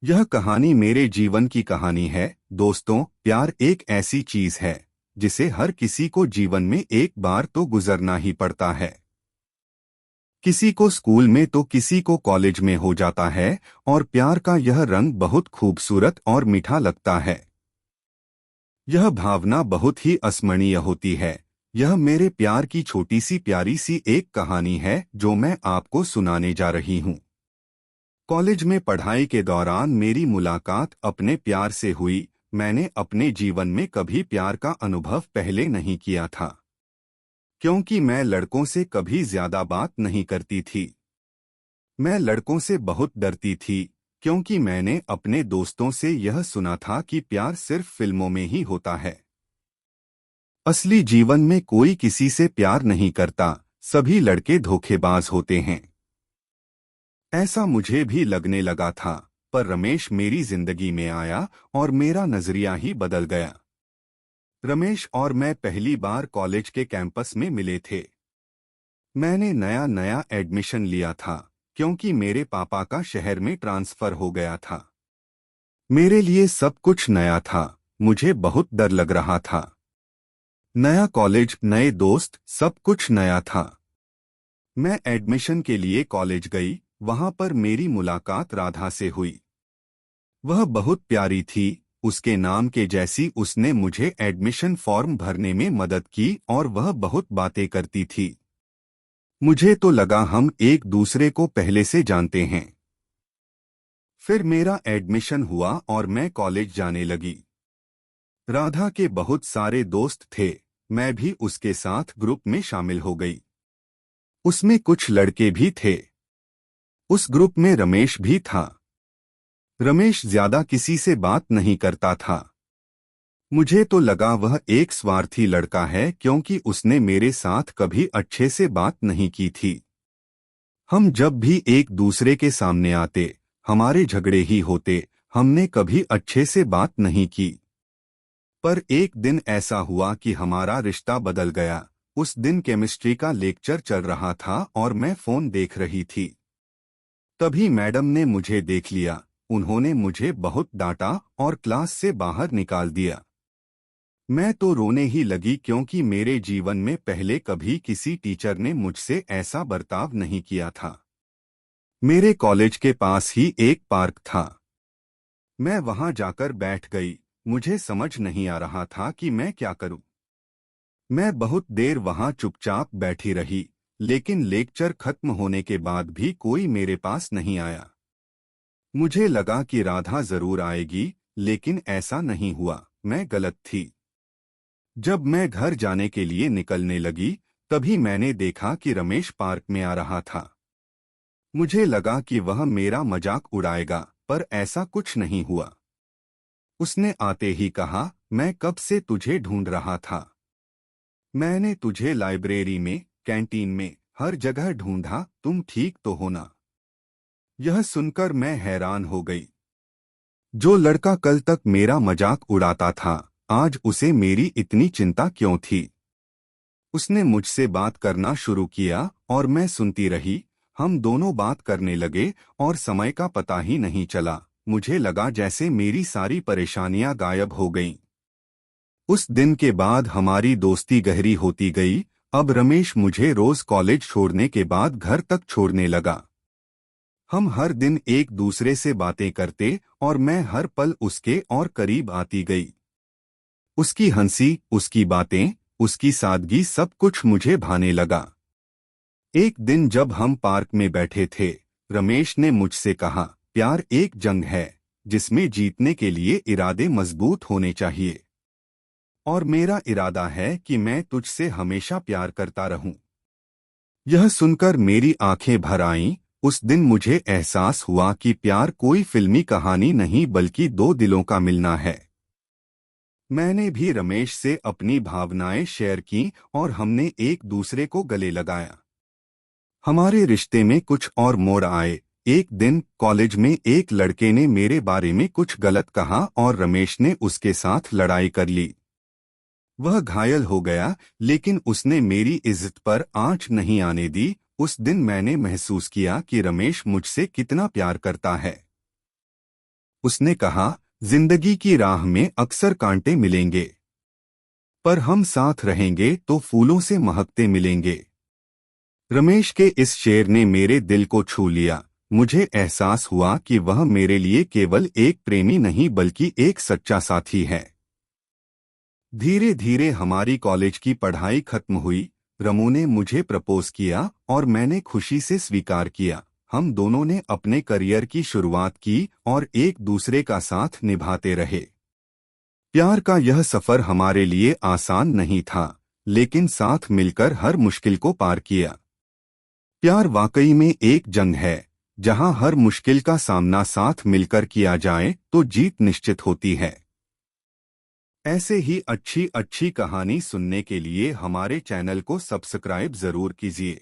यह कहानी मेरे जीवन की कहानी है। दोस्तों, प्यार एक ऐसी चीज है जिसे हर किसी को जीवन में एक बार तो गुजरना ही पड़ता है। किसी को स्कूल में तो किसी को कॉलेज में हो जाता है और प्यार का यह रंग बहुत खूबसूरत और मीठा लगता है। यह भावना बहुत ही अस्मरणीय होती है। यह मेरे प्यार की छोटी सी प्यारी सी एक कहानी है जो मैं आपको सुनाने जा रही हूँ। कॉलेज में पढ़ाई के दौरान मेरी मुलाकात अपने प्यार से हुई। मैंने अपने जीवन में कभी प्यार का अनुभव पहले नहीं किया था, क्योंकि मैं लड़कों से कभी ज्यादा बात नहीं करती थी। मैं लड़कों से बहुत डरती थी, क्योंकि मैंने अपने दोस्तों से यह सुना था कि प्यार सिर्फ फिल्मों में ही होता है। असली जीवन में कोई किसी से प्यार नहीं करता, सभी लड़के धोखेबाज होते हैं। ऐसा मुझे भी लगने लगा था, पर रमेश मेरी जिंदगी में आया और मेरा नजरिया ही बदल गया। रमेश और मैं पहली बार कॉलेज के कैंपस में मिले थे। मैंने नया नया एडमिशन लिया था, क्योंकि मेरे पापा का शहर में ट्रांसफर हो गया था। मेरे लिए सब कुछ नया था, मुझे बहुत डर लग रहा था। नया कॉलेज, नए दोस्त, सब कुछ नया था। मैं एडमिशन के लिए कॉलेज गई। वहां पर मेरी मुलाकात राधा से हुई। वह बहुत प्यारी थी। उसके नाम के जैसी उसने मुझे एडमिशन फॉर्म भरने में मदद की और वह बहुत बातें करती थी। मुझे तो लगा हम एक दूसरे को पहले से जानते हैं। फिर मेरा एडमिशन हुआ और मैं कॉलेज जाने लगी। राधा के बहुत सारे दोस्त थे। मैं भी उसके साथ ग्रुप में शामिल हो गई। उसमें कुछ लड़के भी थे। उस ग्रुप में रमेश भी था। रमेश ज्यादा किसी से बात नहीं करता था। मुझे तो लगा वह एक स्वार्थी लड़का है, क्योंकि उसने मेरे साथ कभी अच्छे से बात नहीं की थी। हम जब भी एक दूसरे के सामने आते, हमारे झगड़े ही होते। हमने कभी अच्छे से बात नहीं की। पर एक दिन ऐसा हुआ कि हमारा रिश्ता बदल गया। उस दिन केमिस्ट्री का लेक्चर चल रहा था और मैं फोन देख रही थी। तभी मैडम ने मुझे देख लिया। उन्होंने मुझे बहुत डांटा और क्लास से बाहर निकाल दिया। मैं तो रोने ही लगी, क्योंकि मेरे जीवन में पहले कभी किसी टीचर ने मुझसे ऐसा बर्ताव नहीं किया था। मेरे कॉलेज के पास ही एक पार्क था। मैं वहां जाकर बैठ गई। मुझे समझ नहीं आ रहा था कि मैं क्या करूं। मैं बहुत देर वहां चुपचाप बैठी रही, लेकिन लेक्चर खत्म होने के बाद भी कोई मेरे पास नहीं आया। मुझे लगा कि राधा जरूर आएगी, लेकिन ऐसा नहीं हुआ। मैं गलत थी। जब मैं घर जाने के लिए निकलने लगी, तभी मैंने देखा कि रमेश पार्क में आ रहा था। मुझे लगा कि वह मेरा मजाक उड़ाएगा, पर ऐसा कुछ नहीं हुआ। उसने आते ही कहा, मैं कब से तुझे ढूंढ रहा था। मैंने तुझे लाइब्रेरी में, कैंटीन में, हर जगह ढूंढा। तुम ठीक तो हो ना? यह सुनकर मैं हैरान हो गई। जो लड़का कल तक मेरा मजाक उड़ाता था, आज उसे मेरी इतनी चिंता क्यों थी? उसने मुझसे बात करना शुरू किया और मैं सुनती रही। हम दोनों बात करने लगे और समय का पता ही नहीं चला। मुझे लगा जैसे मेरी सारी परेशानियां गायब हो गईं। उस दिन के बाद हमारी दोस्ती गहरी होती गई। अब रमेश मुझे रोज कॉलेज छोड़ने के बाद घर तक छोड़ने लगा। हम हर दिन एक दूसरे से बातें करते और मैं हर पल उसके और करीब आती गई। उसकी हंसी, उसकी बातें, उसकी सादगी, सब कुछ मुझे भाने लगा। एक दिन जब हम पार्क में बैठे थे, रमेश ने मुझसे कहा, प्यार एक जंग है जिसमें जीतने के लिए इरादे मजबूत होने चाहिए। और मेरा इरादा है कि मैं तुझसे हमेशा प्यार करता रहूं। यह सुनकर मेरी आंखें भर आईं। उस दिन मुझे एहसास हुआ कि प्यार कोई फिल्मी कहानी नहीं, बल्कि दो दिलों का मिलना है। मैंने भी रमेश से अपनी भावनाएं शेयर की और हमने एक दूसरे को गले लगाया। हमारे रिश्ते में कुछ और मोड़ आए। एक दिन कॉलेज में एक लड़के ने मेरे बारे में कुछ गलत कहा और रमेश ने उसके साथ लड़ाई कर ली। वह घायल हो गया, लेकिन उसने मेरी इज्जत पर आंच नहीं आने दी। उस दिन मैंने महसूस किया कि रमेश मुझसे कितना प्यार करता है। उसने कहा, जिंदगी की राह में अक्सर कांटे मिलेंगे, पर हम साथ रहेंगे तो फूलों से महकते मिलेंगे। रमेश के इस शेर ने मेरे दिल को छू लिया। मुझे एहसास हुआ कि वह मेरे लिए केवल एक प्रेमी नहीं बल्कि एक सच्चा साथी है। धीरे धीरे हमारी कॉलेज की पढ़ाई खत्म हुई। रमू ने मुझे प्रपोज किया और मैंने खुशी से स्वीकार किया। हम दोनों ने अपने करियर की शुरुआत की और एक दूसरे का साथ निभाते रहे। प्यार का यह सफर हमारे लिए आसान नहीं था, लेकिन साथ मिलकर हर मुश्किल को पार किया। प्यार वाकई में एक जंग है, जहां हर मुश्किल का सामना साथ मिलकर किया जाए तो जीत निश्चित होती है। ऐसे ही अच्छी अच्छी कहानी सुनने के लिए हमारे चैनल को सब्सक्राइब जरूर कीजिए।